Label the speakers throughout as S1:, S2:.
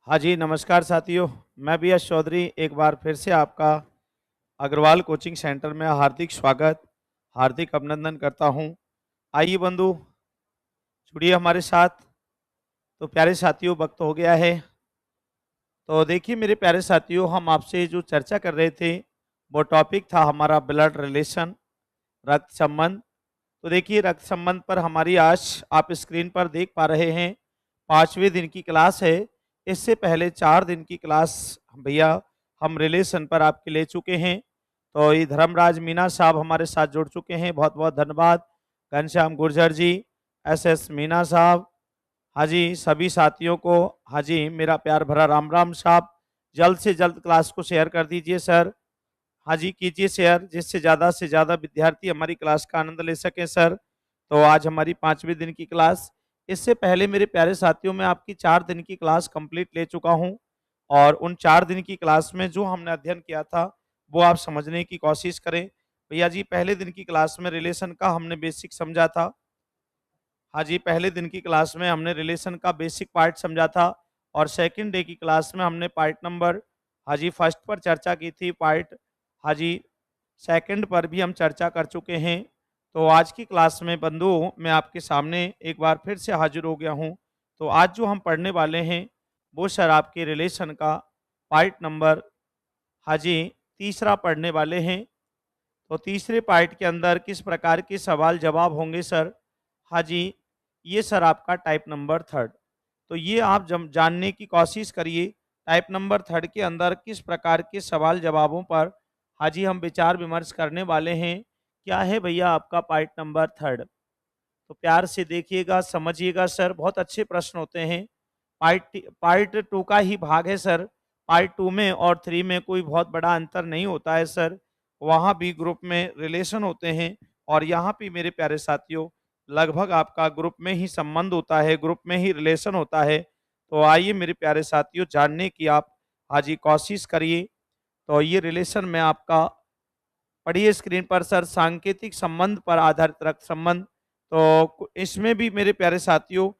S1: हाँ जी, नमस्कार साथियों। मैं बी एस चौधरी एक बार फिर से आपका अग्रवाल कोचिंग सेंटर में हार्दिक स्वागत, हार्दिक अभिनंदन करता हूँ। आइए बंधु, जुड़िए हमारे साथ। तो प्यारे साथियों, वक्त हो गया है। तो देखिए मेरे प्यारे साथियों, हम आपसे जो चर्चा कर रहे थे वो टॉपिक था हमारा ब्लड रिलेशन, रक्त संबंध। तो देखिए रक्त संबंध पर हमारी आज आप स्क्रीन पर देख पा रहे हैं 5वें दिन की क्लास है। इससे पहले 4 दिन की क्लास भैया हम रिलेशन पर आपके ले चुके हैं। तो ये धर्मराज मीना साहब हमारे साथ जुड़ चुके हैं, बहुत बहुत धन्यवाद। घनश्याम गुर्जर जी, एस एस मीना साहब, हाँ जी सभी साथियों को, हाँ जी मेरा प्यार भरा राम राम साहब। जल्द से जल्द क्लास को शेयर कर दीजिए सर। हाँ जी कीजिए शेयर, जिससे ज़्यादा से ज़्यादा विद्यार्थी हमारी क्लास का आनंद ले सकें सर। तो आज हमारी 5वें दिन की क्लास। इससे पहले मेरे प्यारे साथियों, मैं आपकी 4 दिन की क्लास कंप्लीट ले चुका हूँ। और उन 4 दिन की क्लास में जो हमने अध्ययन किया था वो आप समझने की कोशिश करें। भैया जी पहले दिन की क्लास में रिलेशन का हमने बेसिक समझा था। हाँ जी, पहले दिन की क्लास में हमने रिलेशन का बेसिक पार्ट समझा था। और सेकंड डे की क्लास में हमने पार्ट नंबर, हाँ जी फर्स्ट पर चर्चा की थी। पार्ट, हाँ जी सेकंड पर भी हम चर्चा कर चुके हैं। तो आज की क्लास में बंधुओं मैं आपके सामने एक बार फिर से हाजिर हो गया हूँ। तो आज जो हम पढ़ने वाले हैं वो सर आपके रिलेशन का पार्ट नंबर, हाँ जी तीसरा पढ़ने वाले हैं। तो तीसरे पार्ट के अंदर किस प्रकार के सवाल जवाब होंगे सर? हाँ जी, ये सर आपका टाइप नंबर थर्ड। तो ये आप जानने की कोशिश करिए, टाइप नंबर थर्ड के अंदर किस प्रकार के सवाल जवाबों पर हाँ जी हम विचार विमर्श करने वाले हैं। क्या है भैया आपका पार्ट नंबर थर्ड? तो प्यार से देखिएगा, समझिएगा सर, बहुत अच्छे प्रश्न होते हैं। पार्ट टू का ही भाग है सर। पार्ट टू में और थ्री में कोई बहुत बड़ा अंतर नहीं होता है सर। वहाँ भी ग्रुप में रिलेशन होते हैं और यहाँ भी मेरे प्यारे साथियों लगभग आपका ग्रुप में ही संबंध होता है, ग्रुप में ही रिलेशन होता है। तो आइए मेरे प्यारे साथियों जानने की आप हाँ जी कोशिश करिए। तो ये रिलेशन में आपका पढ़िए स्क्रीन पर सर, सांकेतिक संबंध पर आधारित रक्त संबंध। तो इसमें भी मेरे प्यारे साथियों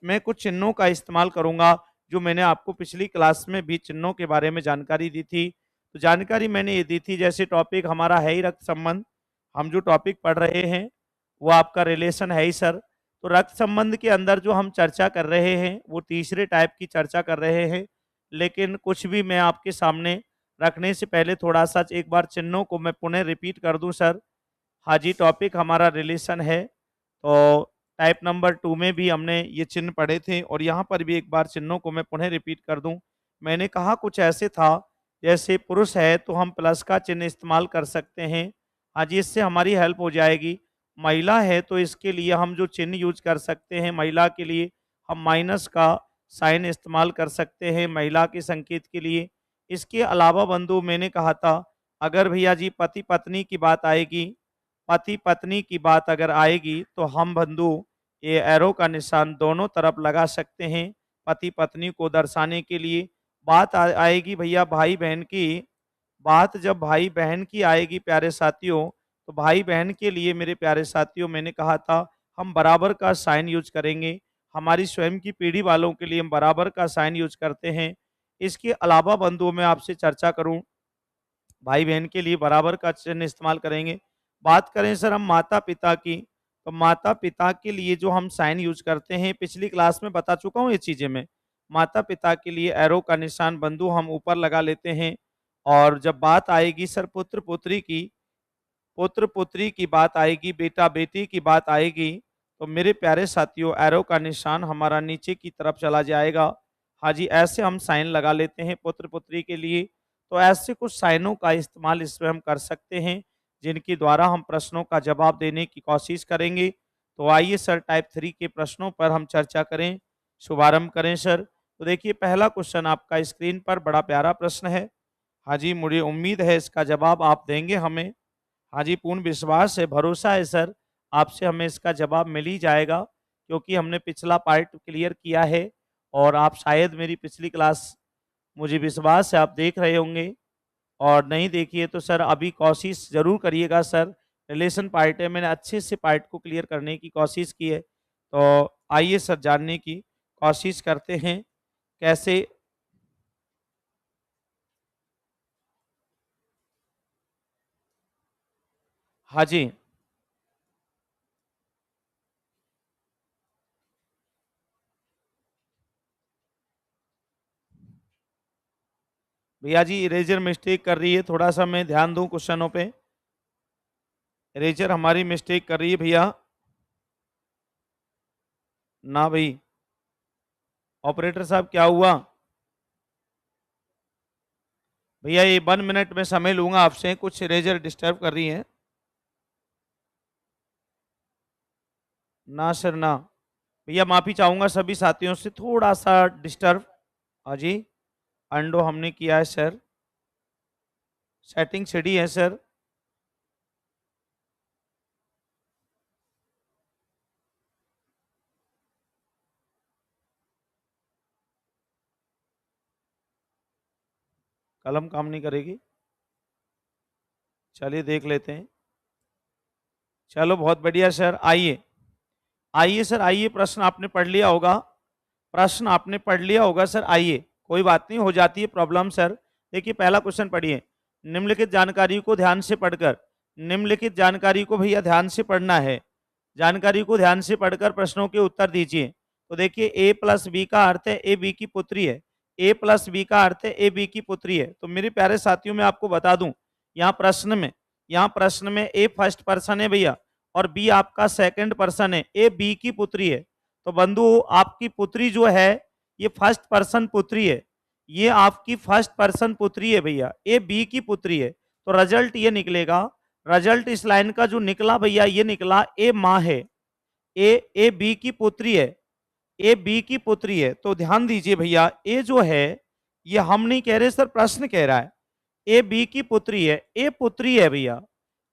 S1: मैं कुछ चिन्हों का इस्तेमाल करूंगा जो मैंने आपको पिछली क्लास में भी चिन्हों के बारे में जानकारी दी थी। तो जानकारी मैंने ये दी थी, जैसे टॉपिक हमारा है ही रक्त संबंध। हम जो टॉपिक पढ़ रहे हैं वो आपका रिलेशन है ही सर। तो रक्त संबंध के अंदर जो हम चर्चा कर रहे हैं वो तीसरे टाइप की चर्चा कर रहे हैं। लेकिन कुछ भी मैं आपके सामने रखने से पहले थोड़ा सा एक बार चिन्हों को मैं पुनः रिपीट कर दूं सर। हाँ जी, टॉपिक हमारा रिलेशन है। तो टाइप नंबर 2 में भी हमने ये चिन्ह पढ़े थे और यहाँ पर भी एक बार चिन्हों को मैं पुनः रिपीट कर दूं। मैंने कहा कुछ ऐसे था, जैसे पुरुष है तो हम प्लस का चिन्ह इस्तेमाल कर सकते हैं। हाँ जी, इससे हमारी हेल्प हो जाएगी। महिला है तो इसके लिए हम जो चिन्ह यूज कर सकते हैं, महिला के लिए हम माइनस का साइन इस्तेमाल कर सकते हैं महिला के संकेत के लिए। इसके अलावा बंधु मैंने कहा था, अगर भैया जी पति पत्नी की बात आएगी, पति पत्नी की बात अगर आएगी तो हम बंधु ये एरो का निशान दोनों तरफ लगा सकते हैं पति पत्नी को दर्शाने के लिए। बात आएगी भैया भाई बहन की, बात जब भाई बहन की आएगी प्यारे साथियों, तो भाई बहन के लिए मेरे प्यारे साथियों मैंने कहा था हम बराबर का साइन यूज करेंगे। हमारी स्वयं की पीढ़ी वालों के लिए हम बराबर का साइन यूज करते हैं। इसके अलावा बंधुओं में आपसे चर्चा करूं, भाई बहन के लिए बराबर का चिन्ह इस्तेमाल करेंगे। बात करें सर हम माता पिता की, तो माता पिता के लिए जो हम साइन यूज करते हैं पिछली क्लास में बता चुका हूँ ये चीजें मैं। माता पिता के लिए एरो का निशान बंधु हम ऊपर लगा लेते हैं। और जब बात आएगी सर पुत्र पुत्री की, पुत्र पुत्री की बात आएगी, बेटा बेटी की बात आएगी, तो मेरे प्यारे साथियों एरो का निशान हमारा नीचे की तरफ चला जाएगा। हाँ जी, ऐसे हम साइन लगा लेते हैं पुत्र पुत्री के लिए। तो ऐसे कुछ साइनों का इस्तेमाल इसमें हम कर सकते हैं जिनके द्वारा हम प्रश्नों का जवाब देने की कोशिश करेंगे। तो आइए सर टाइप 3 के प्रश्नों पर हम चर्चा करें, शुभारंभ करें सर। तो देखिए पहला क्वेश्चन आपका स्क्रीन पर बड़ा प्यारा प्रश्न है। हाँ जी, मुझे उम्मीद है इसका जवाब आप देंगे हमें। हाँ जी, पूर्ण विश्वास है, भरोसा है सर, आपसे हमें इसका जवाब मिल ही जाएगा क्योंकि हमने पिछला पार्ट क्लियर किया है। और आप शायद मेरी पिछली क्लास, मुझे विश्वास है आप देख रहे होंगे। और नहीं देखिए तो सर अभी कोशिश ज़रूर करिएगा सर। रिलेशन पार्ट है, मैंने अच्छे से पार्ट को क्लियर करने की कोशिश की है। तो आइए सर जानने की कोशिश करते हैं कैसे हाँ जी। भैया जी इरेजर मिस्टेक कर रही है, थोड़ा सा मैं ध्यान दूं क्वेश्चनों पे। इरेजर हमारी मिस्टेक कर रही है भैया। ना भाई, ऑपरेटर साहब क्या हुआ? भैया ये 1 मिनट में समय लूंगा आपसे, कुछ इरेजर डिस्टर्ब कर रही है। ना सर ना। भैया माफी चाहूंगा सभी साथियों से, थोड़ा सा डिस्टर्ब। हाँ जी, अंडो हमने किया है सर, सेटिंग सीढ़ी है सर। कलम काम नहीं करेगी, चलिए देख लेते हैं। चलो बहुत बढ़िया सर, आइए आइए सर, आइए। प्रश्न आपने पढ़ लिया होगा, प्रश्न आपने पढ़ लिया होगा सर। आइए, कोई बात नहीं, हो जाती है प्रॉब्लम सर। देखिए पहला क्वेश्चन पढ़िए। निम्नलिखित जानकारी को ध्यान से पढ़कर, निम्नलिखित जानकारी को भैया ध्यान से पढ़ना है, जानकारी को ध्यान से पढ़कर प्रश्नों के उत्तर दीजिए। तो देखिए ए प्लस बी का अर्थ है ए बी की पुत्री है, ए प्लस बी का अर्थ है ए बी की पुत्री है। तो मेरे प्यारे साथियों मैं आपको बता दूं, यहाँ प्रश्न में, यहाँ प्रश्न में ए फर्स्ट पर्सन है भैया और बी आपका सेकंड पर्सन है, ए बी की पुत्री है। तो बंधु आपकी पुत्री जो है ये फर्स्ट पर्सन पुत्री है, ये आपकी फर्स्ट पर्सन पुत्री है भैया, ए बी की पुत्री है। तो रिजल्ट ये निकलेगा, रिजल्ट इस लाइन का जो निकला भैया ये निकला ए माँ है, ए बी की पुत्री है, ए बी की पुत्री है। तो ध्यान दीजिए भैया, ए जो है ये हम नहीं कह रहे सर, प्रश्न कह रहा है ए बी की पुत्री है, ए पुत्री है भैया।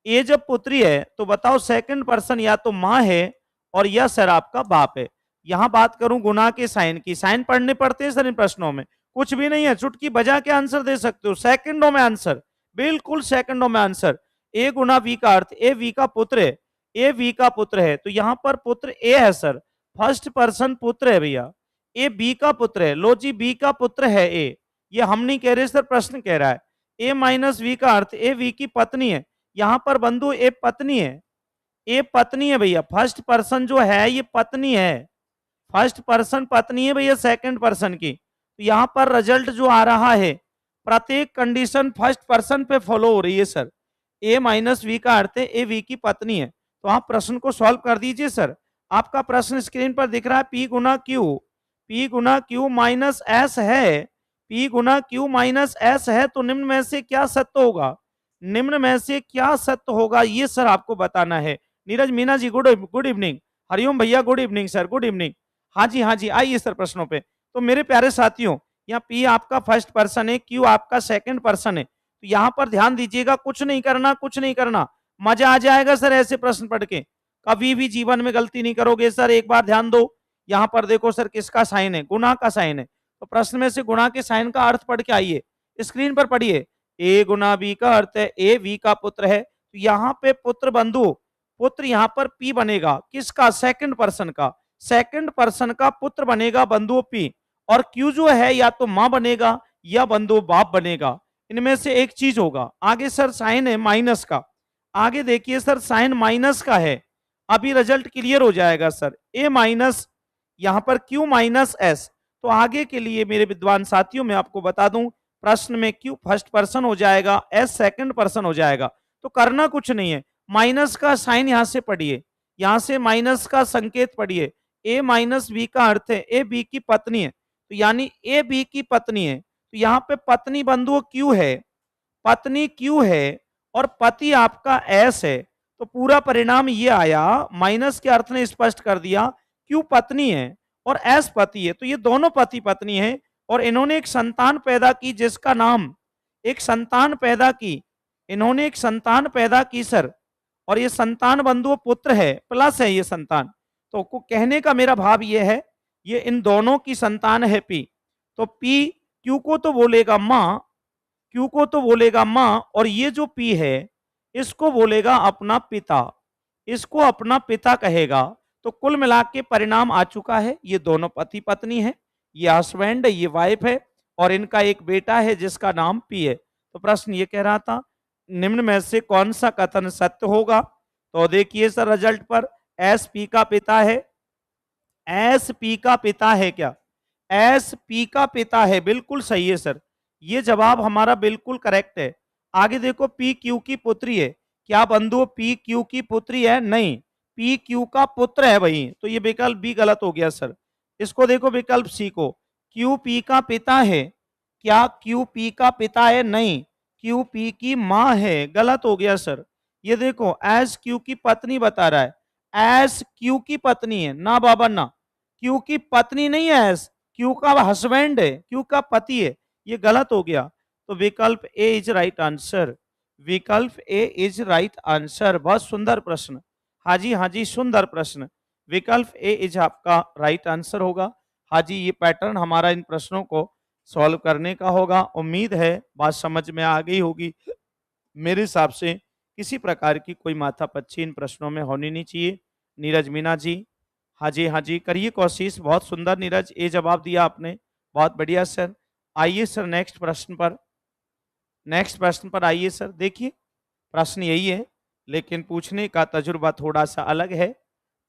S1: ए जब पुत्री है तो बताओ सेकंड पर्सन या तो माँ है और या सर आपका बाप है। यहां बात करूं गुना के साइन की, साइन पढ़ने पड़ते हैं सर इन प्रश्नों में, कुछ भी नहीं है, चुटकी बजा के आंसर दे सकते हो, सेकंडों में आंसर, बिल्कुल सेकंडों में आंसर। ए गुना वी का अर्थ ए वी का पुत्र है, ए वी का पुत्र है। तो यहां पर पुत्र ए है सर, फर्स्ट पर्सन पुत्र है भैया, ए बी का पुत्र है। लो जी बी का पुत्र है ए, ये हम नहीं कह रहे सर, प्रश्न कह रहा है। ए माइनस वी का अर्थ ए वी की पत्नी है, यहां पर बंधु ए पत्नी है, ए पत्नी है भैया, फर्स्ट पर्सन जो है ये पत्नी है, फर्स्ट पर्सन पत्नी है भैया सेकंड पर्सन की। तो यहां पर रिजल्ट जो आ रहा है प्रत्येक कंडीशन फर्स्ट पर्सन पे फॉलो हो रही है सर। ए माइनस वी का अर्थ है ए वी की पत्नी है। तो आप प्रश्न को सॉल्व कर दीजिए सर। आपका प्रश्न स्क्रीन पर दिख रहा है, पी गुना क्यू, पी गुना क्यू माइनस एस है, पी गुना क्यू माइनस एस है। तो निम्न में से क्या सत्य होगा, निम्न में से क्या सत्य होगा ये सर आपको बताना है। नीरज मीना जी गुड इवनिंग, हरिओम भैया good evening sir, good evening. हाँ जी हाँ जी, आइए सर प्रश्नों पे। तो मेरे प्यारे साथियों यहाँ पी आपका फर्स्ट पर्सन है, क्यू आपका सेकंड पर्सन है। तो यहाँ पर ध्यान दीजिएगा, कुछ नहीं करना, कुछ नहीं करना, मजा आ जाएगा सर ऐसे प्रश्न पढ़ के, कभी भी जीवन में गलती नहीं करोगे सर। एक बार ध्यान दो, यहाँ पर देखो सर किसका साइन है, गुणा का साइन है। तो प्रश्न में से गुणा के साइन का अर्थ पढ़ के आइए, स्क्रीन पर पढ़िए। ए गुना बी का अर्थ है ए वी का पुत्र है। तो यहाँ पे पुत्र बंधु, पुत्र यहाँ पर पी बनेगा, किसका, सेकंड पर्सन का, सेकंड पर्सन का पुत्र बनेगा बंधु पी। और क्यू जो है या तो मां बनेगा या बंधु बाप बनेगा, इनमें से एक चीज होगा। आगे सर साइन है माइनस का, आगे देखिए सर साइन माइनस का है। अभी रिजल्ट क्लियर हो जाएगा सर, ए माइनस यहां पर क्यू माइनस एस। तो आगे के लिए मेरे विद्वान साथियों मैं आपको बता दूं, प्रश्न में क्यू फर्स्ट पर्सन हो जाएगा, एस सेकंड पर्सन हो जाएगा। तो करना कुछ नहीं है, माइनस का साइन यहां से पढ़िए, यहां से माइनस का संकेत पढ़िए। ए माइनस बी का अर्थ है ए बी की पत्नी है, तो यानी ए बी की पत्नी है। तो यहाँ पे पत्नी बंधु क्यू है, पत्नी क्यू है और पति आपका एस है। तो पूरा परिणाम ये आया, माइनस के अर्थ ने स्पष्ट कर दिया, क्यू पत्नी है और एस पति है। तो ये दोनों पति पत्नी है और इन्होंने एक संतान पैदा की जिसका नाम, एक संतान पैदा की, इन्होंने एक संतान पैदा की सर, और ये संतान बंधु पुत्र है प्लस है ये संतान। तो को कहने का मेरा भाव ये है, ये इन दोनों की संतान है पी। तो पी क्यू को तो बोलेगा मां, क्यू को तो बोलेगा मां, और ये जो पी है इसको बोलेगा अपना पिता, इसको अपना पिता कहेगा। तो कुल मिला के परिणाम आ चुका है, ये दोनों पति पत्नी है, ये हस्बैंड है, ये वाइफ है और इनका एक बेटा है जिसका नाम पी है। तो प्रश्न ये कह रहा था निम्न में से कौन सा कथन सत्य होगा? तो देखिए सर रिजल्ट पर, एस पी का पिता है। एस पी का पिता है क्या? एस पी का पिता है, बिल्कुल सही है सर। ये जवाब हमारा बिल्कुल करेक्ट है। आगे देखो, पी क्यू की पुत्री है। क्या बंधु पी क्यू की पुत्री है? नहीं, पी क्यू का पुत्र है भाई। तो ये विकल्प बी गलत हो गया सर। इसको देखो विकल्प सी को, क्यू पी का पिता है। क्या क्यू पी का पिता है? नहीं, क्यू पी की मां है। गलत हो गया सर। ये देखो, एस क्यू की पत्नी बता रहा है। एस क्यू की पत्नी है ना बाबा ना, क्यू की पत्नी नहीं है एस, क्यू का हस्बैंड है, क्यू का पति है। ये गलत हो गया। तो विकल्प ए इज राइट आंसर। विकल्प ए इज राइट आंसर। बहुत सुंदर प्रश्न। हाँ जी सुंदर प्रश्न। विकल्प ए इज आपका राइट आंसर होगा। हाँ जी, ये पैटर्न हमारा इन प्रश्नों को सॉल्व करने का होगा। उम्मीद है बात समझ में आ गई होगी। मेरे हिसाब से किसी प्रकार की कोई माथापच्ची इन प्रश्नों में होनी नहीं चाहिए। नीरज मीना जी, हाँ जी करिए कोशिश। बहुत सुंदर नीरज, ये जवाब दिया आपने, बहुत बढ़िया सर। आइए सर नेक्स्ट प्रश्न पर। नेक्स्ट प्रश्न पर आइए सर। देखिए प्रश्न यही है, लेकिन पूछने का तजुर्बा थोड़ा सा अलग है।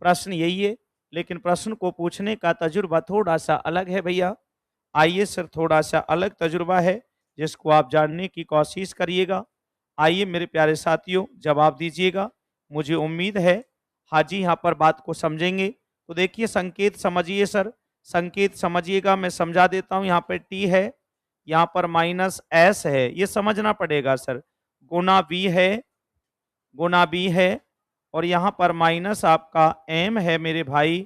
S1: प्रश्न यही है, लेकिन प्रश्न को पूछने का तजुर्बा थोड़ा सा अलग है भैया। आइए सर, थोड़ा सा अलग तजुर्बा है जिसको आप जानने की कोशिश करिएगा। आइए मेरे प्यारे साथियों, जवाब दीजिएगा। मुझे उम्मीद है हाँ जी यहाँ पर बात को समझेंगे। तो देखिए संकेत समझिए सर, संकेत समझिएगा। मैं समझा देता हूँ। यहाँ पे टी है, यहाँ पर माइनस एस है, ये समझना पड़ेगा सर। गुना बी है, गुना बी है, और यहाँ पर माइनस आपका एम है मेरे भाई।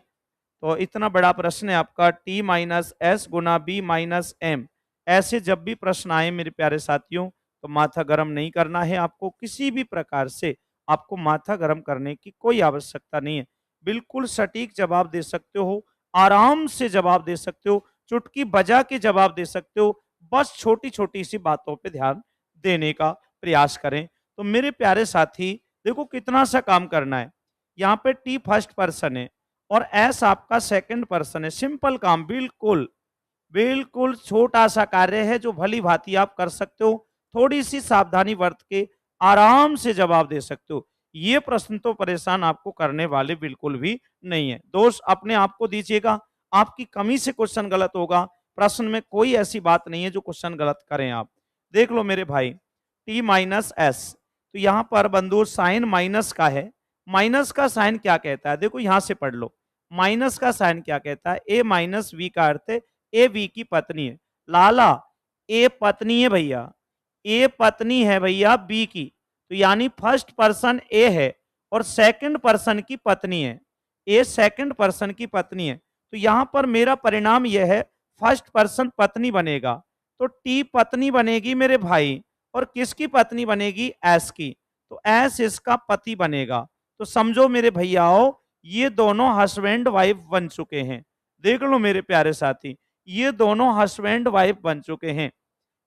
S1: तो इतना बड़ा प्रश्न है आपका, टी माइनस एस गुना बी माइनस एम। ऐसे जब भी प्रश्न आए मेरे प्यारे साथियों, तो माथा गर्म नहीं करना है आपको। किसी भी प्रकार से आपको माथा गर्म करने की कोई आवश्यकता नहीं है। बिल्कुल सटीक जवाब दे सकते हो, आराम से जवाब दे सकते हो, चुटकी बजा के जवाब दे सकते हो। बस छोटी छोटी सी बातों पे ध्यान देने का प्रयास करें। तो मेरे प्यारे साथी देखो कितना सा काम करना है। यहाँ पे टी फर्स्ट पर्सन है और एस आपका सेकंड पर्सन है। सिंपल काम, बिल्कुल बिल्कुल छोटा सा कार्य है जो भली भांति आप कर सकते हो। थोड़ी सी सावधानी बरत के आराम से जवाब दे सकते हो। ये प्रश्न तो परेशान आपको करने वाले बिल्कुल भी नहीं है। दोष अपने आप को दीजिएगा। आपकी कमी से क्वेश्चन गलत होगा, प्रश्न में कोई ऐसी बात नहीं है जो क्वेश्चन गलत करें आप। देख लो मेरे भाई, टी माइनस एस, तो यहां पर बंधु साइन माइनस का है। माइनस का साइन क्या कहता है? देखो यहां से पढ़ लो। माइनस का साइन क्या कहता है? ए माइनस वी का अर्थ है ए वी की पत्नी है। लाला, ए पत्नी है भैया, ए पत्नी है भैया बी की। तो यानी फर्स्ट पर्सन ए है और सेकंड पर्सन की पत्नी है। ए सेकंड पर्सन की पत्नी है। तो यहां पर मेरा परिणाम यह है, फर्स्ट पर्सन पत्नी बनेगा। तो टी पत्नी बनेगी मेरे भाई, और किसकी पत्नी बनेगी? एस की। तो एस इसका पति बनेगा। तो समझो मेरे भैयाओ, ये दोनों हस्बैंड वाइफ बन चुके हैं। देख लो मेरे प्यारे साथी, ये दोनों हस्बैंड वाइफ बन चुके हैं।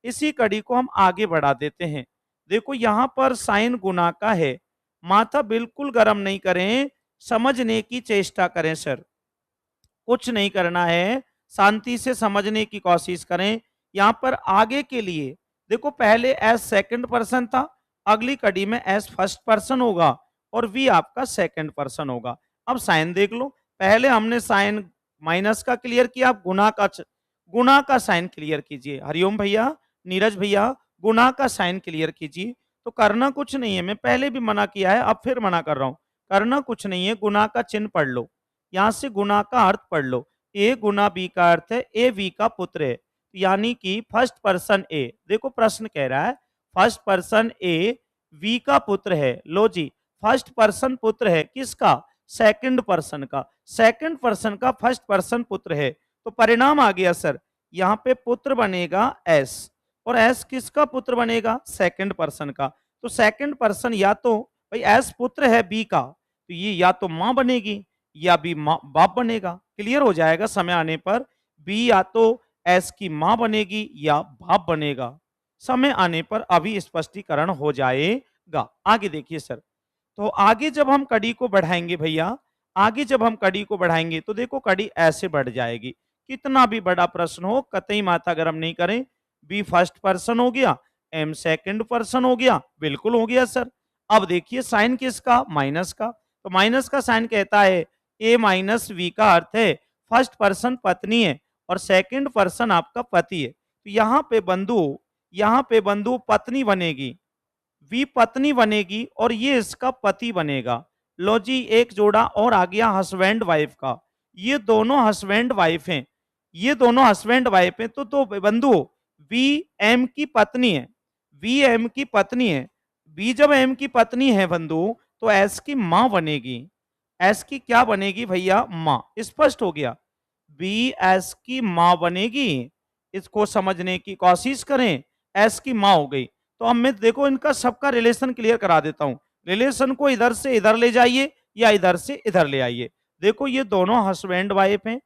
S1: इसी कड़ी को हम आगे बढ़ा देते हैं। देखो यहां पर साइन गुना का है। माथा बिल्कुल गर्म नहीं करें, समझने की चेष्टा करें सर। कुछ नहीं करना है, शांति से समझने की कोशिश करें। यहां पर आगे के लिए देखो, पहले एस सेकंड पर्सन था, अगली कड़ी में एस फर्स्ट पर्सन होगा और वी आपका सेकंड पर्सन होगा। अब साइन देख लो। पहले हमने साइन माइनस का क्लियर किया, अब गुना का साइन क्लियर कीजिए। हरिओम भैया, नीरज भैया, गुना का साइन क्लियर कीजिए। तो करना कुछ नहीं है, मैं पहले भी मना किया है, अब फिर मना कर रहा हूं। करना कुछ नहीं है, गुना का चिन्ह पढ़ लो। यहां से गुना का अर्थ पढ़ लो। ए गुना बी का अर्थ है ए वी का पुत्र है, यानी कि फर्स्ट पर्सन ए। देखो प्रश्न कह रहा है फर्स्ट पर्सन ए वी का पुत्र है। लो जी, फर्स्ट पर्सन पुत्र है किसका? सेकंड पर्सन का। सेकंड पर्सन का फर्स्ट पर्सन पुत्र है। तो परिणाम आ गया सर, यहाँ पे पुत्र बनेगा एस, और एस किसका पुत्र बनेगा? सेकंड पर्सन का। तो सेकंड पर्सन या तो भाई एस पुत्र है बी का, तो ये या तो मां बनेगी या बी बाप बनेगा। क्लियर हो जाएगा समय आने पर। बी या तो एस की मां बनेगी या बाप बनेगा। समय आने पर अभी स्पष्टीकरण हो जाएगा। आगे देखिए सर, तो आगे जब हम कड़ी को बढ़ाएंगे भैया, आगे जब हम कड़ी को बढ़ाएंगे तो देखो कड़ी ऐसे बढ़ जाएगी। कितना भी बड़ा प्रश्न हो, कतई माथा गर्म नहीं करें। बी फर्स्ट पर्सन हो गया, एम सेकंड पर्सन हो गया, बिल्कुल हो गया सर। अब देखिए साइन किसका, माइनस का, तो माइनस का साइन कहता है ए माइनस वी का अर्थ है फर्स्ट पर्सन पत्नी है और सेकंड पर्सन आपका पति है। तो यहाँ पे बंधु पत्नी बनेगी, वी पत्नी बनेगी और ये इसका पति बनेगा। लो जी एक जोड़ा और आ गया हस्बैंड वाइफ का, ये दोनों हस्बैंड वाइफ हैं, ये दोनों हस्बैंड वाइफ हैं। तो बंधु वी एम की पत्नी है, वी एम की पत्नी है, वी जब एम की पत्नी है बंधु तो एस की मां बनेगी। एस की क्या बनेगी भैया, मां। स्पष्ट हो गया, बी एस की मां बनेगी। इसको समझने की कोशिश करें, एस की मां हो गई। तो अब मैं देखो इनका सबका रिलेशन क्लियर करा देता हूं। रिलेशन को इधर से इधर ले जाइए या इधर से इधर ले आइए। देखो ये दोनों हस्बैंड वाइफ हैं,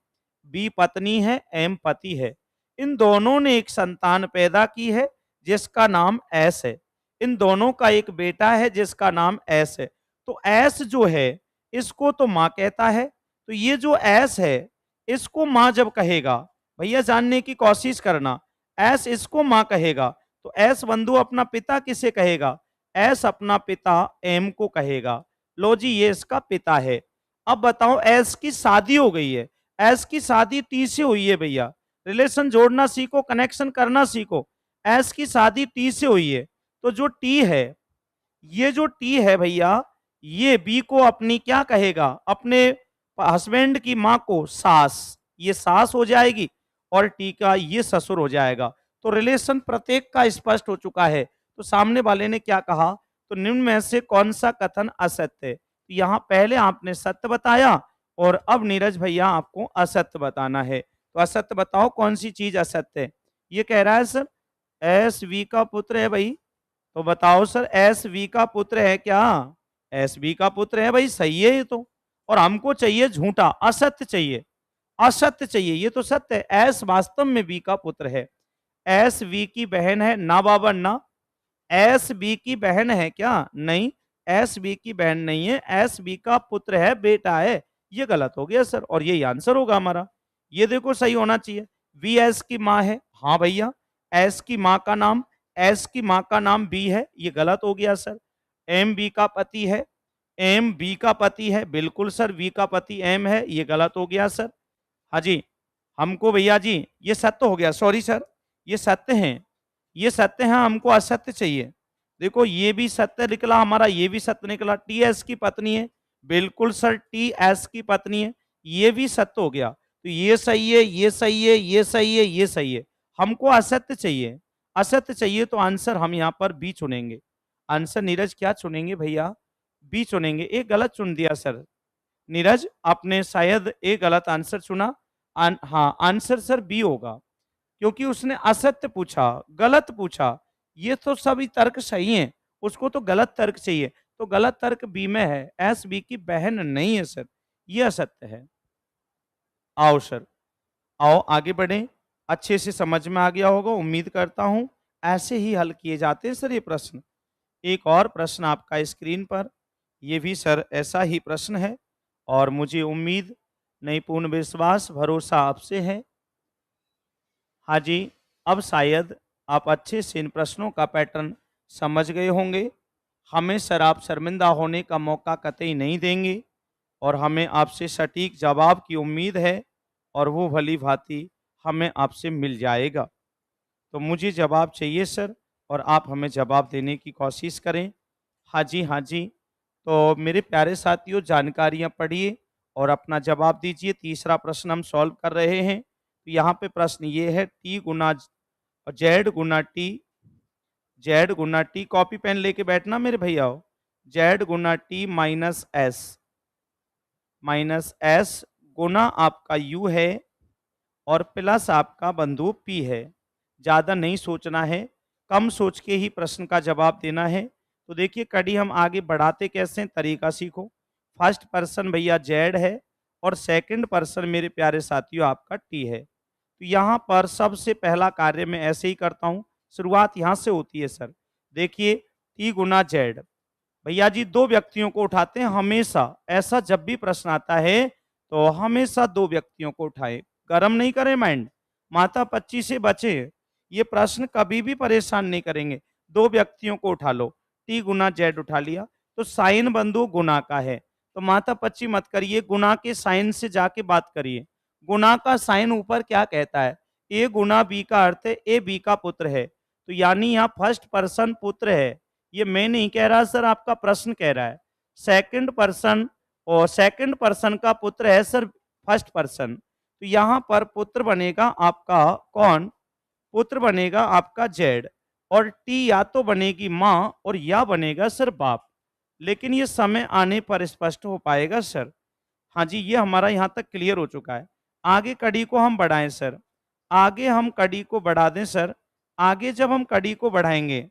S1: बी पत्नी है, एम पति है। इन दोनों ने एक संतान पैदा की है जिसका नाम एस है। इन दोनों का एक बेटा है जिसका नाम एस है। तो एस जो है इसको तो मां कहता है, तो ये जो एस है इसको मां जब कहेगा, भैया जानने की कोशिश करना, एस इसको मां कहेगा तो एस बंधु अपना पिता किसे कहेगा, एस अपना पिता एम को कहेगा। लो जी ये इसका पिता है। अब बताओ एस की शादी हो गई है, एस की शादी टी से हुई है भैया, रिलेशन जोड़ना सीखो, कनेक्शन करना सीखो। एस की शादी टी से हुई है, तो जो टी है, ये जो टी है भैया, ये बी को अपनी क्या कहेगा, अपने हस्बैंड की मां को सास, ये सास हो जाएगी और टी का ये ससुर हो जाएगा। तो रिलेशन प्रत्येक का स्पष्ट हो चुका है। तो सामने वाले ने क्या कहा, तो निम्न में से कौन सा कथन असत्य है। तो यहाँ पहले आपने सत्य बताया और अब नीरज भैया आपको असत्य बताना है। तो असत्य बताओ कौन सी चीज असत्य है। ये कह रहा है सर एस वी का पुत्र है भाई, तो बताओ सर एस वी का पुत्र है क्या, एस बी का पुत्र है भाई, सही है ये तो। और हमको चाहिए झूठा, असत्य चाहिए, असत्य चाहिए। ये तो सत्य है, एस वास्तव में बी का पुत्र है। एस वी की बहन है ना बाबा ना, एस बी की बहन है क्या, नहीं, एस बी की बहन नहीं है, एस बी का पुत्र है, बेटा है। ये गलत हो गया सर और यही आंसर होगा हमारा। ये देखो सही होना चाहिए। वी एस की माँ है, हाँ भैया, एस की माँ का नाम, एस की माँ का नाम बी है, ये गलत हो गया सर। एम बी का पति है, एम बी का पति है, बिल्कुल सर, वी का पति एम है, ये गलत हो गया सर। हाँ जी, हमको भैया जी ये सत्य हो गया, सॉरी सर, ये सत्य है, ये सत्य है, हमको असत्य चाहिए। देखो ये भी सत्य निकला हमारा, ये भी सत्य निकला। टी एस की पत्नी है, बिल्कुल सर, टी एस की पत्नी है, ये भी सत्य हो गया। तो ये सही है, ये सही है, ये सही है, ये सही है। हमको असत्य चाहिए, असत्य चाहिए, तो आंसर हम यहाँ पर बी चुनेंगे। आंसर नीरज क्या चुनेंगे भैया, बी चुनेंगे। एक गलत चुन दिया सर नीरज, आपने शायद एक गलत आंसर चुना। हाँ आंसर सर बी होगा, क्योंकि उसने असत्य पूछा, गलत पूछा। ये तो सभी तर्क सही हैं, उसको तो गलत तर्क चाहिए, तो गलत तर्क बी में है, एस बी की बहन नहीं है सर, ये असत्य है। आओ सर, आओ आगे बढ़ें। अच्छे से समझ में आ गया होगा, उम्मीद करता हूं। ऐसे ही हल किए जाते हैं सर ये प्रश्न। एक और प्रश्न आपका स्क्रीन पर, ये भी सर ऐसा ही प्रश्न है और मुझे उम्मीद नहीं, पूर्ण विश्वास भरोसा आपसे है। हाँ जी, अब शायद आप अच्छे से इन प्रश्नों का पैटर्न समझ गए होंगे। हमें सर आप शर्मिंदा होने का मौका कतई नहीं देंगे और हमें आपसे सटीक जवाब की उम्मीद है और वो भली भांति हमें आपसे मिल जाएगा। तो मुझे जवाब चाहिए सर और आप हमें जवाब देने की कोशिश करें। हाँ जी, हाँ जी। तो मेरे प्यारे साथियों जानकारियाँ पढ़िए और अपना जवाब दीजिए। तीसरा प्रश्न हम सॉल्व कर रहे हैं। तो यहाँ पे प्रश्न ये है टी गुना जेड गुना टी, जेड गुना टी, कॉपी पेन लेके बैठना मेरे भैया, जेड गुना टी माइनस एस गुना आपका यू है और प्लस आपका बंधु पी है। ज़्यादा नहीं सोचना है, कम सोच के ही प्रश्न का जवाब देना है। तो देखिए कड़ी हम आगे बढ़ाते कैसे हैं, तरीका सीखो। फर्स्ट पर्सन भैया जेड है और सेकंड पर्सन मेरे प्यारे साथियों आपका टी है। तो यहाँ पर सबसे पहला कार्य मैं ऐसे ही करता हूँ, शुरुआत यहाँ से होती है सर। देखिए टी गुना जेड, भैया जी दो व्यक्तियों को उठाते हैं हमेशा, ऐसा जब भी प्रश्न आता है तो हमेशा दो व्यक्तियों को उठाएं, गरम नहीं करें माइंड, माता पच्ची से बचे। ये प्रश्न कभी भी परेशान नहीं करेंगे, दो व्यक्तियों को उठा लो, टी गुना जेड उठा लिया, तो साइन बंधु गुना का है, तो माता पच्ची मत करिए, गुना के साइन से जाके बात करिए। गुना का साइन ऊपर क्या कहता है, ए गुना बी का अर्थ है ए बी का पुत्र है, तो यानी यहाँ फर्स्ट पर्सन पुत्र है। ये मैं नहीं कह रहा सर, आपका प्रश्न कह रहा है। सेकंड पर्सन, और सेकंड पर्सन का पुत्र है सर फर्स्ट पर्सन, तो यहाँ पर पुत्र बनेगा आपका कौन, पुत्र बनेगा आपका जेड, और टी या तो बनेगी माँ और या बनेगा सर बाप, लेकिन ये समय आने पर स्पष्ट हो पाएगा सर। हाँ जी, ये हमारा यहाँ तक क्लियर हो चुका है। आगे कड़ी को हम बढ़ाएं सर, आगे हम कड़ी को बढ़ा दें सर। आगे जब हम कड़ी को बढ़ाएंगे,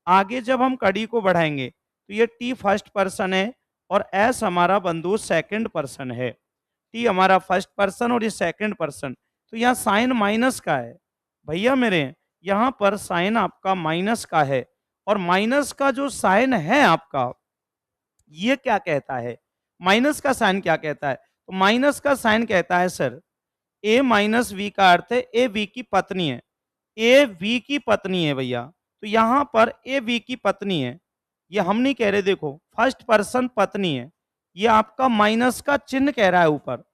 S1: आगे जब हम कड़ी को बढ़ाएंगे, तो ये टी फर्स्ट पर्सन है और एस हमारा बंधु सेकंड पर्सन है। टी हमारा फर्स्ट पर्सन और ये सेकंड पर्सन, तो यहाँ साइन माइनस का है भैया मेरे, यहाँ पर साइन आपका माइनस का है, और माइनस का जो साइन है आपका, ये क्या कहता है, माइनस का साइन क्या कहता है, तो माइनस का साइन कहता है सर ए माइनस वी का अर्थ है ए वी की पत्नी है, ए वी की पत्नी है भैया, तो यहां पर ए वी की पत्नी है, ये हम नहीं कह रहे, देखो फर्स्ट पर्सन पत्नी है, ये आपका माइनस का चिन्ह कह रहा है ऊपर,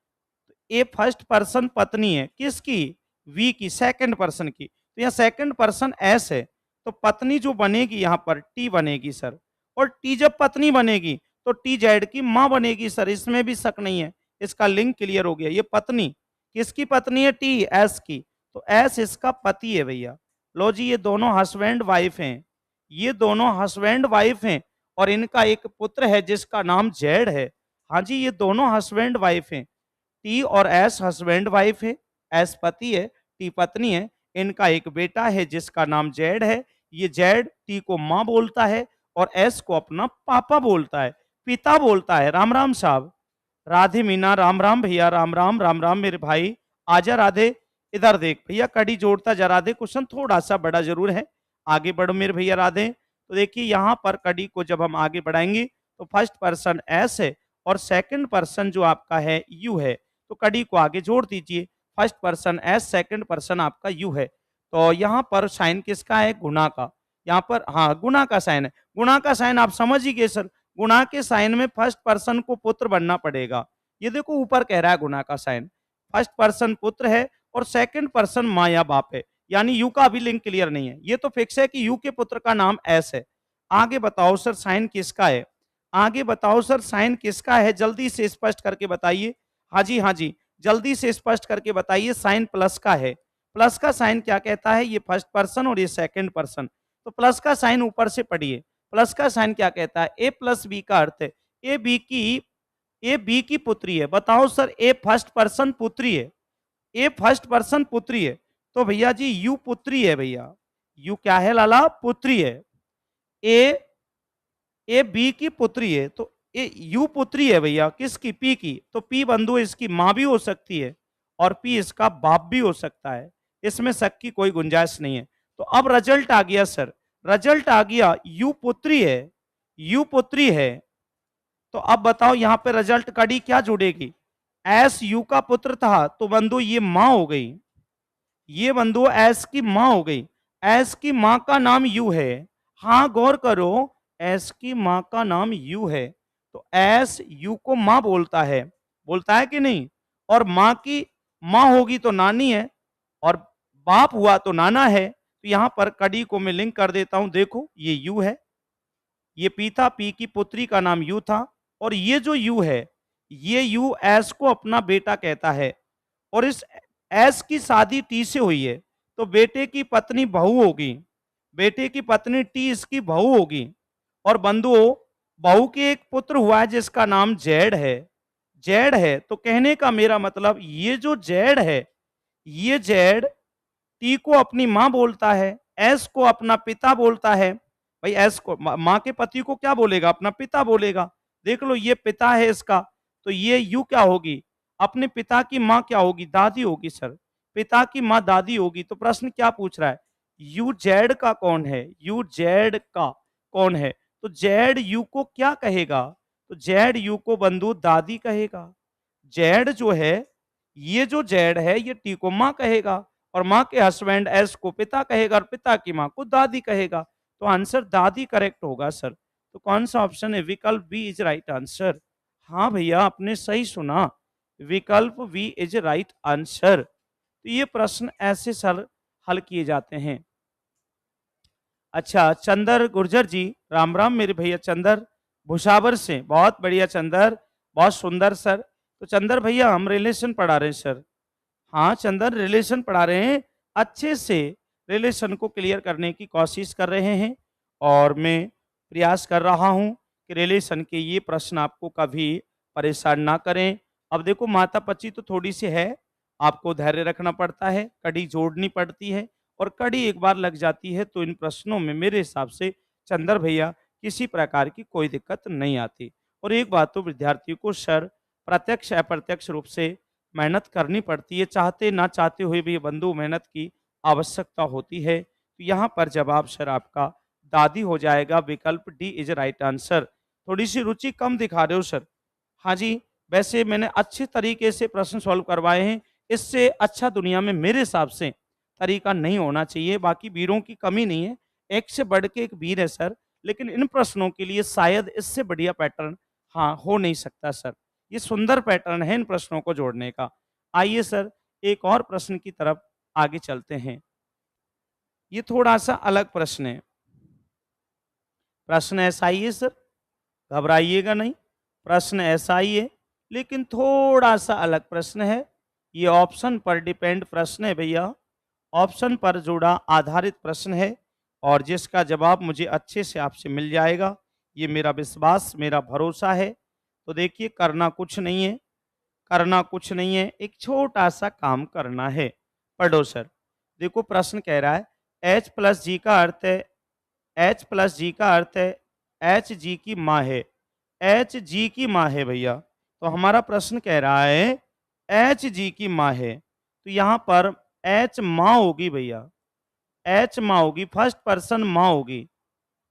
S1: ए फर्स्ट पर्सन पत्नी है किसकी, वी की, सेकंड पर्सन की, तो यहाँ सेकंड पर्सन एस है, तो पत्नी जो बनेगी यहाँ पर टी बनेगी सर, और टी जब पत्नी बनेगी तो टी जेड की माँ बनेगी सर, इसमें भी शक नहीं है, इसका लिंक क्लियर हो गया। ये पत्नी किसकी पत्नी है, टी एस की, तो एस इसका पति है भैया। लो जी, ये दोनों हस्बैंड वाइफ हैं, ये दोनों हस्बैंड वाइफ हैं, और इनका एक पुत्र है जिसका नाम जेड है। हाँ जी, ये दोनों हस्बैंड वाइफ हैं, टी और एस हस्बैंड वाइफ है, एस पति है, टी पत्नी है, इनका एक बेटा है जिसका नाम जेड है। ये जेड टी को माँ बोलता है और एस को अपना पापा बोलता है, पिता बोलता है। राम राम साहब, राधे मीना, राम राम भैया, राम राम, राम राम मेरे भाई, आजा राधे, इधर देख भैया, कड़ी जोड़ता जा राधे, क्वेश्चन थोड़ा सा बड़ा जरूर है, आगे बढ़ो मेरे भैया राधे। तो देखिए यहाँ पर कड़ी को जब हम आगे बढ़ाएंगे तो फर्स्ट पर्सन एस है और सेकंड पर्सन जो आपका है यू है, तो कड़ी को आगे जोड़ दीजिए, first person S, second person आपका यू है, तो यहाँ पर साइन किसका है, गुणा का, यहाँ पर हाँ गुणा का साइन है। गुणा का साइन आप समझ ही गए सर, गुणा के साइन में फर्स्ट पर्सन को पुत्र बनना पड़ेगा। ये देखो ऊपर कह रहा है गुणा का साइन, फर्स्ट पर्सन पुत्र है और सेकंड पर्सन माँ या बाप है, यानी यू का अभी लिंक क्लियर नहीं है, ये तो फिक्स है कि यू के पुत्र का नाम एस है। आगे बताओ सर साइन किसका है, आगे बताओ सर साइन किसका है, जल्दी से स्पष्ट करके बताइए। हाँ जी, हाँ जी, जल्दी से स्पष्ट करके बताइए, साइन प्लस का है। प्लस का साइन क्या कहता है, ये फर्स्ट पर्सन और ये सेकंड पर्सन, तो प्लस का साइन ऊपर से पढ़िए। प्लस का साइन क्या कहता है, ए प्लस बी का अर्थ है ए बी की पुत्री है। बताओ सर, ए फर्स्ट पर्सन पुत्री है, ए फर्स्ट पर्सन पुत्री है, तो भैया जी यू पुत्री है भैया, यू क्या है लाला, पुत्री है। ए ए बी की पुत्री है, तो ए यू पुत्री है भैया किसकी, पी की, तो पी बंधु इसकी माँ भी हो सकती है और पी इसका बाप भी हो सकता है, इसमें शक की कोई गुंजाइश नहीं है। तो अब रिजल्ट आ गया सर, रिजल्ट आ गया यू पुत्री है, यू पुत्री है, तो अब बताओ यहाँ पे रिजल्ट कड़ी क्या जुड़ेगी, एस यू का पुत्र था तो बंधु ये माँ हो गई, ये बंधु एस की माँ हो गई, एस की माँ का नाम यू है। हाँ गौर करो, एस की माँ का नाम यू है, तो एस यू को माँ बोलता है कि नहीं, और माँ की माँ होगी तो नानी है और बाप हुआ तो नाना है, तो यहां पर कड़ी को मैं लिंक कर देता हूं, देखो ये यू है, ये पी था, पी की पुत्री का नाम यू था, और ये जो यू है, ये यू एस को अपना बेटा कहता है, और इस एस की शादी टी से हुई है, तो बेटे की पत्नी बहू होगी, बेटे की पत्नी टी इसकी बहू होगी, और बंधुओं बहू के एक पुत्र हुआ है जिसका नाम जेड है, जेड है, तो कहने का मेरा मतलब ये जो जेड है, ये जेड टी को अपनी माँ बोलता है, एस को अपना पिता बोलता है। भाई एस को माँ के पति को क्या बोलेगा, अपना पिता बोलेगा। देख लो ये पिता है इसका, तो ये यू क्या होगी, अपने पिता की माँ क्या होगी, दादी होगी सर, पिता की माँ दादी होगी। तो प्रश्न क्या पूछ रहा है, यू जेड का कौन है, यू जेड का कौन है, तो जेड यू को क्या कहेगा, तो जेड यू को बंधु दादी कहेगा। जेड जो है, ये जो जेड है ये टी को माँ कहेगा, और माँ के हस्बैंड एस को पिता कहेगा, और पिता की माँ को दादी कहेगा।
S2: तो आंसर दादी करेक्ट होगा सर। तो कौन सा ऑप्शन है? विकल्प बी इज राइट आंसर। हाँ भैया, आपने सही सुना, विकल्प बी इज राइट आंसर। तो ये प्रश्न ऐसे सर हल किए जाते हैं। अच्छा, चंदर गुर्जर जी, राम राम मेरे भैया चंदर भुसावर से, बहुत बढ़िया चंदर, बहुत सुंदर सर। तो चंदर भैया हम रिलेशन पढ़ा रहे हैं सर। हाँ चंदन, रिलेशन पढ़ा रहे हैं, अच्छे से रिलेशन को क्लियर करने की कोशिश कर रहे हैं, और मैं प्रयास कर रहा हूं कि रिलेशन के ये प्रश्न आपको कभी परेशान ना करें। अब देखो, मातापची तो थोड़ी सी है, आपको धैर्य रखना पड़ता है, कड़ी जोड़नी पड़ती है, और कड़ी एक बार लग जाती है तो इन प्रश्नों में मेरे हिसाब से चंदर भैया किसी प्रकार की कोई दिक्कत नहीं आती। और एक बात तो विद्यार्थियों को सर प्रत्यक्ष अप्रत्यक्ष रूप से मेहनत करनी पड़ती है, चाहते ना चाहते हुए भी बंधु मेहनत की आवश्यकता होती है। तो यहाँ पर जवाब सर आपका दादी हो जाएगा, विकल्प डी इज राइट आंसर। थोड़ी सी रुचि कम दिखा रहे हो सर। हाँ जी, वैसे मैंने अच्छे तरीके से प्रश्न सॉल्व करवाए हैं, इससे अच्छा दुनिया में मेरे हिसाब से तरीका नहीं होना चाहिए। बाकी वीरों की कमी नहीं है, एक से बढ़ के एक वीर है सर, लेकिन इन प्रश्नों के लिए शायद इससे बढ़िया पैटर्न हाँ हो नहीं सकता सर। ये सुंदर पैटर्न है इन प्रश्नों को जोड़ने का। आइए सर, एक और प्रश्न की तरफ आगे चलते हैं। ये थोड़ा सा अलग प्रश्न है। प्रश्न ऐसा ही है सर, घबराइएगा नहीं, प्रश्न ऐसा ही है, लेकिन थोड़ा सा अलग प्रश्न है। ये ऑप्शन पर डिपेंड प्रश्न है भैया, ऑप्शन पर जुड़ा आधारित प्रश्न है, और जिसका जवाब मुझे अच्छे से आपसे मिल जाएगा, ये मेरा विश्वास, मेरा भरोसा है। तो देखिए, करना कुछ नहीं है, करना कुछ नहीं है, एक छोटा सा काम करना है। पढ़ो सर। देखो, प्रश्न कह रहा है एच प्लस जी का अर्थ है, एच प्लस जी का अर्थ है एच जी की माँ है, एच जी की माँ है भैया। तो हमारा प्रश्न कह रहा है एच जी की माँ है, तो यहाँ पर एच माँ होगी भैया, एच माँ होगी, फर्स्ट पर्सन माँ होगी।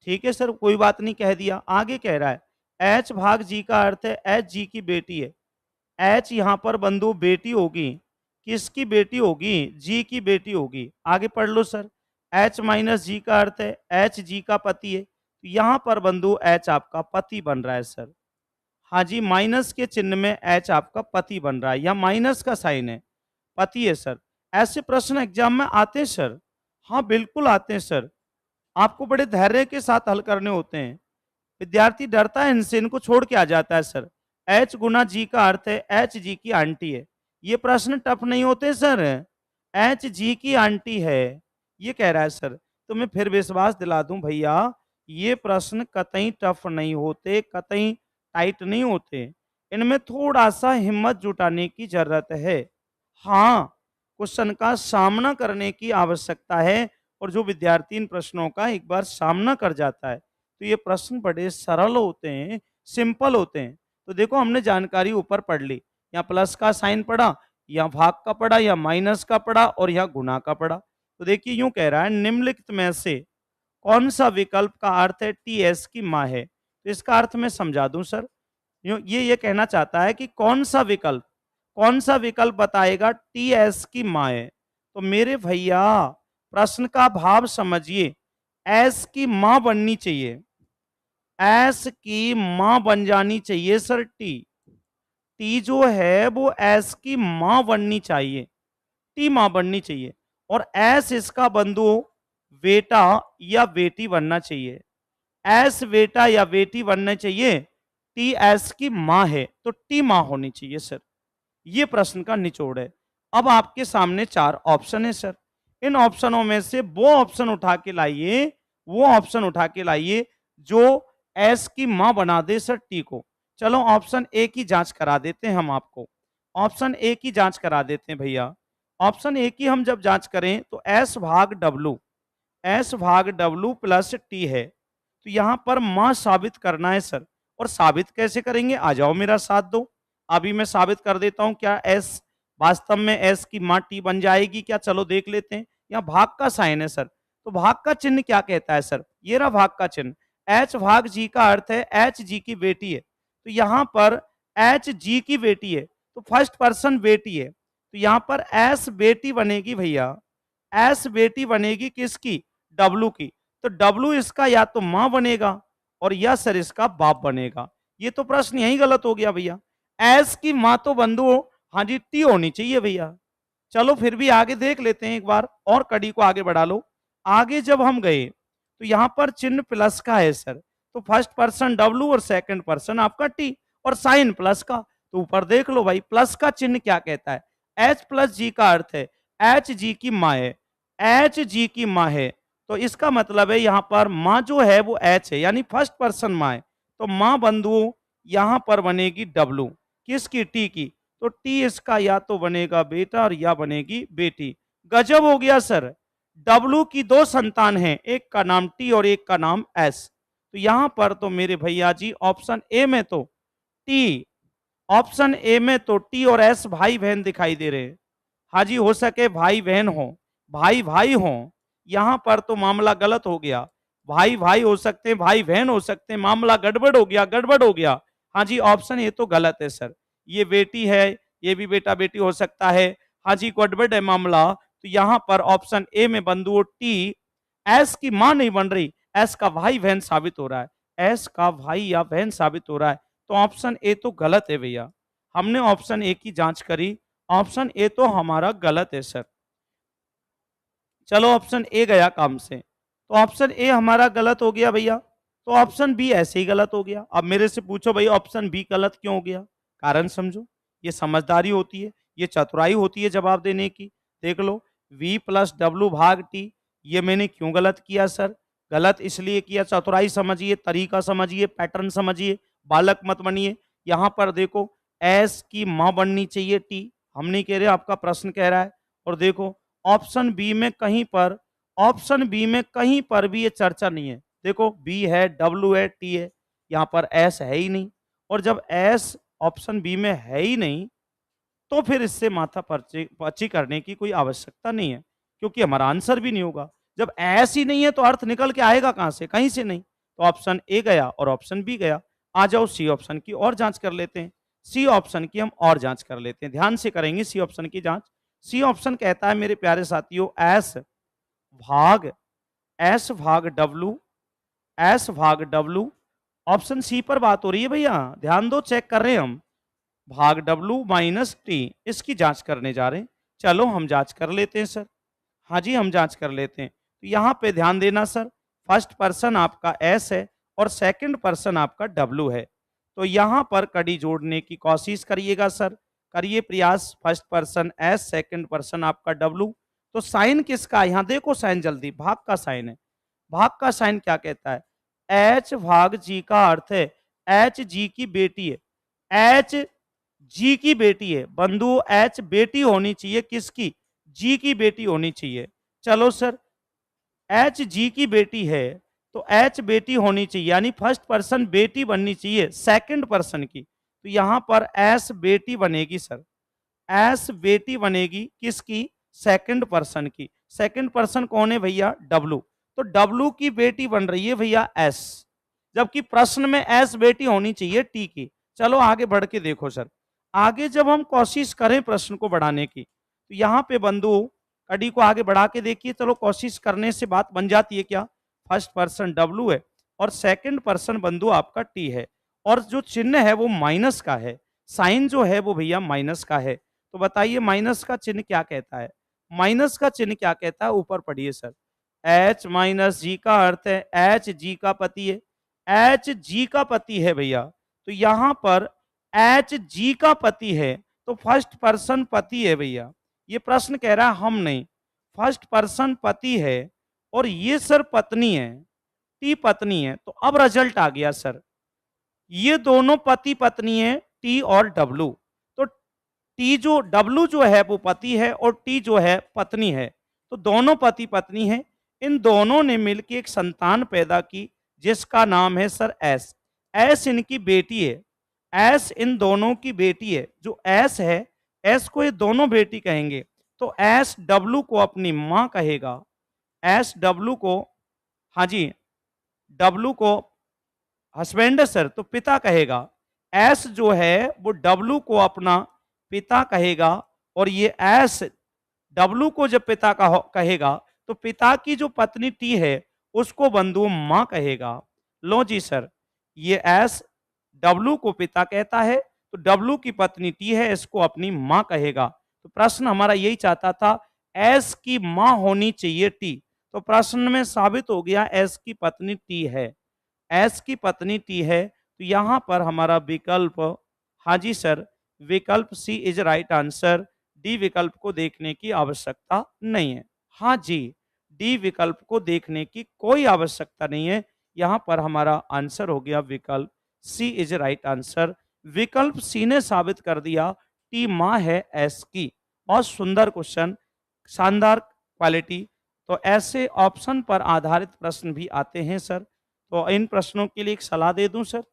S2: ठीक है सर, कोई बात नहीं, कह दिया। आगे कह रहा है एच भाग जी का अर्थ है एच जी की बेटी है, एच यहाँ पर बंधु बेटी होगी, किसकी बेटी होगी? जी की बेटी होगी। आगे पढ़ लो सर, एच माइनस जी का अर्थ है एच जी का पति है, तो यहाँ पर बंधु एच आपका पति बन रहा है सर। हाँ जी, माइनस के चिन्ह में एच आपका पति बन रहा है, यह माइनस का साइन है, पति है सर। ऐसे प्रश्न एग्जाम में आते हैं सर, हाँ बिल्कुल आते हैं सर, आपको बड़े धैर्य के साथ हल करने होते हैं। विद्यार्थी डरता है इनसे, इनको छोड़ के आ जाता है सर। एच गुना जी का अर्थ है एच जी की आंटी है, ये प्रश्न टफ नहीं होते सर, एच जी की आंटी है, ये कह रहा है सर। तो मैं फिर विश्वास दिला दूं भैया, ये प्रश्न कतई टफ नहीं होते, कतई टाइट नहीं होते, इनमें थोड़ा सा हिम्मत जुटाने की जरूरत है। हाँ, क्वेश्चन का सामना करने की आवश्यकता है, और जो विद्यार्थी इन प्रश्नों का एक बार सामना कर जाता है, तो ये प्रश्न बड़े सरल होते हैं, सिंपल होते हैं। तो देखो, हमने जानकारी ऊपर पढ़ ली, यहाँ प्लस का साइन पढ़ा, यहाँ भाग का पढ़ा, यहाँ माइनस का पढ़ा, और यहाँ गुना का पढ़ा। तो देखिए, यूं कह रहा है निम्नलिखित में से कौन सा विकल्प का अर्थ है टी एस की माँ है? तो इसका अर्थ मैं समझा दूं सर, ये कहना चाहता है कि कौन सा विकल्प बताएगा टी एस की माँ है। तो मेरे भैया, प्रश्न का भाव समझिए, एस की माँ बननी चाहिए, एस की माँ बन जानी चाहिए सर। टी टी जो है वो एस की माँ बननी चाहिए, टी माँ बननी चाहिए, और एस इसका बंधु बेटा या बेटी बनना चाहिए, एस बेटा या बेटी बनना चाहिए। टी एस की माँ है तो टी माँ होनी चाहिए सर। ये प्रश्न का निचोड़ है। अब आपके सामने चार ऑप्शन है सर, इन ऑप्शनों में से वो ऑप्शन उठा के लाइए, वो ऑप्शन उठा के लाइए जो एस की मां बना दे सर टी को। चलो ऑप्शन ए की जांच करा देते हैं हम आपको, ऑप्शन ए की जांच करा देते हैं भैया। ऑप्शन ए की हम जब जांच करें तो एस भाग डब्लू, एस भाग डब्लू प्लस टी है, तो यहां पर मां साबित करना है सर। और साबित कैसे करेंगे? आ जाओ मेरा साथ दो, अभी मैं साबित कर देता हूं। क्या एस वास्तव में एस की मां टी बन जाएगी क्या? चलो देख लेते हैं। यहाँ भाग का साइन है सर, तो भाग का चिन्ह क्या कहता है सर? ये रहा भाग का चिन्ह, एच भाग जी का अर्थ है एच जी की बेटी है, तो यहाँ पर एच जी की बेटी है, तो फर्स्ट पर्सन बेटी है, तो यहाँ पर एस बेटी बनेगी भैया, एस बेटी बनेगी किसकी? डब्लू की। तो डब्लू इसका या तो माँ बनेगा और या सर इसका बाप बनेगा। ये तो प्रश्न यही गलत हो गया भैया। एस की माँ तो बंधु हाँ जी टी होनी चाहिए भैया। चलो फिर भी आगे देख लेते हैं एक बार और कड़ी को आगे बढ़ा लो। आगे जब हम गए तो यहां पर चिन्ह प्लस का है सर, तो फर्स्ट पर्सन डब्लू और सेकंड पर्सन आपका टी और साइन प्लस का। तो ऊपर देख लो भाई प्लस का चिन्ह क्या कहता है, एच प्लस जी का अर्थ है एच जी की माँ है, एच जी की माँ है। तो इसका मतलब है यहाँ पर माँ जो है वो एच है यानी फर्स्ट पर्सन माँ है। तो माँ बंधुओं यहां पर बनेगी डब्लू, किसकी टी की। तो टी इसका या तो बनेगा बेटा और या बनेगी बेटी। गजब हो गया सर, डब्लू की दो संतान हैं, एक का नाम टी और एक का नाम एस। तो यहां पर तो मेरे भैया जी ऑप्शन ए में तो टी, ऑप्शन ए में तो टी और एस भाई बहन दिखाई दे रहे हैं। हाजी हो सके भाई बहन हो, भाई भाई हो, यहां पर तो मामला गलत हो गया। भाई भाई हो सकते हैं, भाई बहन हो सकते हैं, मामला गड़बड़ हो गया, गड़बड़ हो गया। हाँ जी ऑप्शन ये तो गलत है सर, ये बेटी है, ये भी बेटा बेटी हो सकता है। हाँ जी गड़बड़ है मामला। तो यहां पर ऑप्शन ए में बंधु टी एस की मां नहीं बन रही, एस का भाई बहन साबित हो रहा है, एस का भाई या बहन साबित हो रहा है। तो ऑप्शन ए तो गलत है भैया। हमने ऑप्शन ए की जांच करी, ऑप्शन ए तो हमारा गलत है सर। चलो ऑप्शन ए गया काम से, तो ऑप्शन ए हमारा गलत हो गया भैया। तो ऑप्शन बी ऐसे ही गलत हो गया। अब मेरे से पूछो भाई ऑप्शन बी गलत क्यों हो गया, कारण समझो। ये समझदारी होती है, ये चतुराई होती है जवाब देने की। देख लो v प्लस डब्लू भाग टी, ये मैंने क्यों गलत किया सर, गलत इसलिए किया, चतुराई समझिए, तरीका समझिए, पैटर्न समझिए, बालक मत बनिए। यहाँ पर देखो एस की माँ बननी चाहिए टी, हम नहीं कह रहे, आपका प्रश्न कह रहा है। और देखो ऑप्शन बी में कहीं पर, ऑप्शन बी में कहीं पर भी ये चर्चा नहीं है। देखो बी है, डब्ल्यू है, टी है, यहाँ पर एस है ही नहीं। और जब एस ऑप्शन बी में है ही नहीं तो फिर इससे माथा पर्ची करने की कोई आवश्यकता नहीं है, क्योंकि हमारा आंसर भी नहीं होगा। जब एस ही नहीं है तो अर्थ निकल के आएगा कहां से, कहीं से नहीं। तो ऑप्शन ए गया और ऑप्शन बी गया। आ जाओ सी ऑप्शन की और जांच कर लेते हैं। सी ऑप्शन की हम और जांच कर लेते हैं, ध्यान से करेंगे सी ऑप्शन की जांच। सी ऑप्शन कहता है मेरे प्यारे साथियों भाग एस भाग डब्लू, एस भाग डब्लू। ऑप्शन सी पर बात हो रही है भैया, ध्यान दो, चेक कर रहे हैं हम। भाग डब्लू माइनस टी, इसकी जांच करने जा रहे हैं। चलो हम जांच कर लेते हैं सर। हाँ जी हम जांच कर लेते हैं। तो यहाँ पे ध्यान देना सर, फर्स्ट पर्सन आपका एस है और सेकंड पर्सन आपका डब्लू है। तो यहाँ पर कड़ी जोड़ने की कोशिश करिएगा सर, करिए प्रयास। First person S, second person आपका डब्लू। तो साइन किसका, यहाँ देखो साइन जल्दी, भाग का साइन है। भाग का साइन क्या कहता है, एच भाग जी का अर्थ है एच जी की बेटी है, एच जी की बेटी है बंधु, एच बेटी होनी चाहिए किसकी, जी की बेटी होनी चाहिए। चलो सर एच जी की बेटी है तो एच बेटी होनी चाहिए, यानी फर्स्ट पर्सन बेटी बननी चाहिए सेकंड पर्सन की। तो यहां पर एस बेटी बनेगी सर, एस बेटी बनेगी किसकी, सेकंड पर्सन की। सेकंड पर्सन कौन है भैया, डब्लू। तो डब्लू की बेटी बन रही है भैया एस, जबकि प्रश्न में एस बेटी होनी चाहिए टी की। चलो आगे बढ़ के देखो सर, आगे जब हम कोशिश करें प्रश्न को बढ़ाने की तो यहाँ पे बंधु कड़ी को आगे बढ़ा के देखिए। चलो कोशिश करने से बात बन जाती है क्या, फर्स्ट पर्सन डब्लू है और सेकंड पर्सन बंधु आपका टी है, और जो चिन्ह है वो माइनस का है, साइन जो है वो भैया माइनस का है। तो बताइए माइनस का चिन्ह क्या कहता है, माइनस का चिन्ह क्या कहता है, ऊपर पढ़िए सर। एच माइनस जी का अर्थ है एच जी का पति है, एच जी का पति है भैया। तो यहां पर एच जी का पति है तो फर्स्ट पर्सन पति है भैया। ये प्रश्न कह रहा है हम नहीं, फर्स्ट पर्सन पति है और ये सर पत्नी है, टी पत्नी है। तो अब रिजल्ट आ गया सर, ये दोनों पति पत्नी है टी और डब्लू। तो टी जो डब्लू जो है वो पति है और टी जो है पत्नी है, तो दोनों पति पत्नी है। इन दोनों ने मिलकर एक संतान पैदा की जिसका नाम है सर एस, एस इनकी बेटी है, एस इन दोनों की बेटी है। जो एस है, एस को ये दोनों बेटी कहेंगे, तो एस डब्लू को अपनी मां कहेगा, एस डब्लू को, हाँ जी डब्लू को हस्बैंड है सर तो पिता कहेगा, एस जो है वो डब्लू को अपना पिता कहेगा, और ये एस डब्लू को जब पिता का कहेगा तो पिता की जो पत्नी टी है उसको बंधु माँ कहेगा। लो जी सर, ये एस डब्लू को पिता कहता है, तो डब्लू की पत्नी टी है, इसको अपनी माँ कहेगा। तो प्रश्न हमारा यही चाहता था, एस की माँ होनी चाहिए टी, तो प्रश्न में साबित हो गया एस की पत्नी टी है। एस की पत्नी टी है, तो यहां पर हमारा विकल्प, हाँ जी सर, विकल्प सी इज राइट आंसर। डी विकल्प को देखने की आवश्यकता नहीं है। हाँ जी, डी विकल्प को देखने की कोई आवश्यकता नहीं है। यहां पर हमारा आंसर हो गया विकल्प सी इज राइट आंसर। विकल्प सी ने साबित कर दिया टी माँ है एस की। बहुत सुंदर क्वेश्चन, शानदार क्वालिटी। तो ऐसे ऑप्शन पर आधारित प्रश्न भी आते हैं सर। तो इन प्रश्नों के लिए एक सलाह दे दूं सर,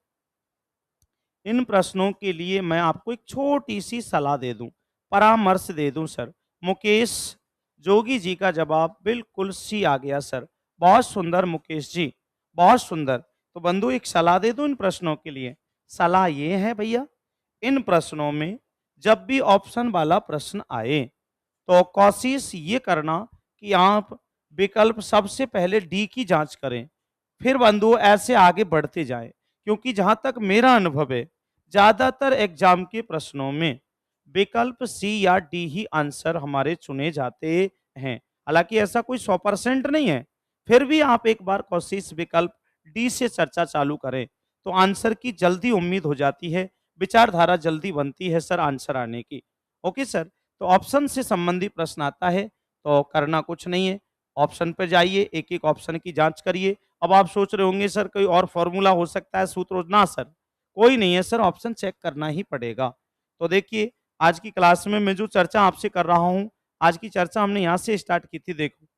S2: इन प्रश्नों के लिए मैं आपको एक छोटी सी सलाह दे दूं, परामर्श दे दूं सर। मुकेश जोगी जी का जवाब बिल्कुल सी आ गया सर। बहुत सुंदर मुकेश जी, बहुत सुंदर। तो बंधु एक सलाह दे दूं इन प्रश्नों के लिए। सलाह ये है भैया, इन प्रश्नों में जब भी ऑप्शन वाला प्रश्न आए तो कोशिश ये करना कि आप विकल्प सबसे पहले डी की जांच करें, फिर बंधु ऐसे आगे बढ़ते जाएं। क्योंकि जहां तक मेरा अनुभव है, ज्यादातर एग्जाम के प्रश्नों में विकल्प सी या डी ही आंसर हमारे चुने जाते हैं। हालांकि ऐसा कोई 100% नहीं है, फिर भी आप एक बार कोशिश विकल्प डी से चर्चा चालू करें, तो आंसर की जल्दी उम्मीद हो जाती है, विचारधारा जल्दी बनती है सर आंसर आने की। ओके सर, तो ऑप्शन से संबंधित प्रश्न आता है तो करना कुछ नहीं है, ऑप्शन पर जाइए, एक एक ऑप्शन की जांच करिए। अब आप सोच रहे होंगे सर कोई और फॉर्मूला हो सकता है, सूत्र, ना सर, कोई नहीं है सर, ऑप्शन चेक करना ही पड़ेगा। तो देखिए, आज की क्लास में मैं जो चर्चा आपसे कर रहा हूं, आज की चर्चा हमने यहां से स्टार्ट की थी। देखो,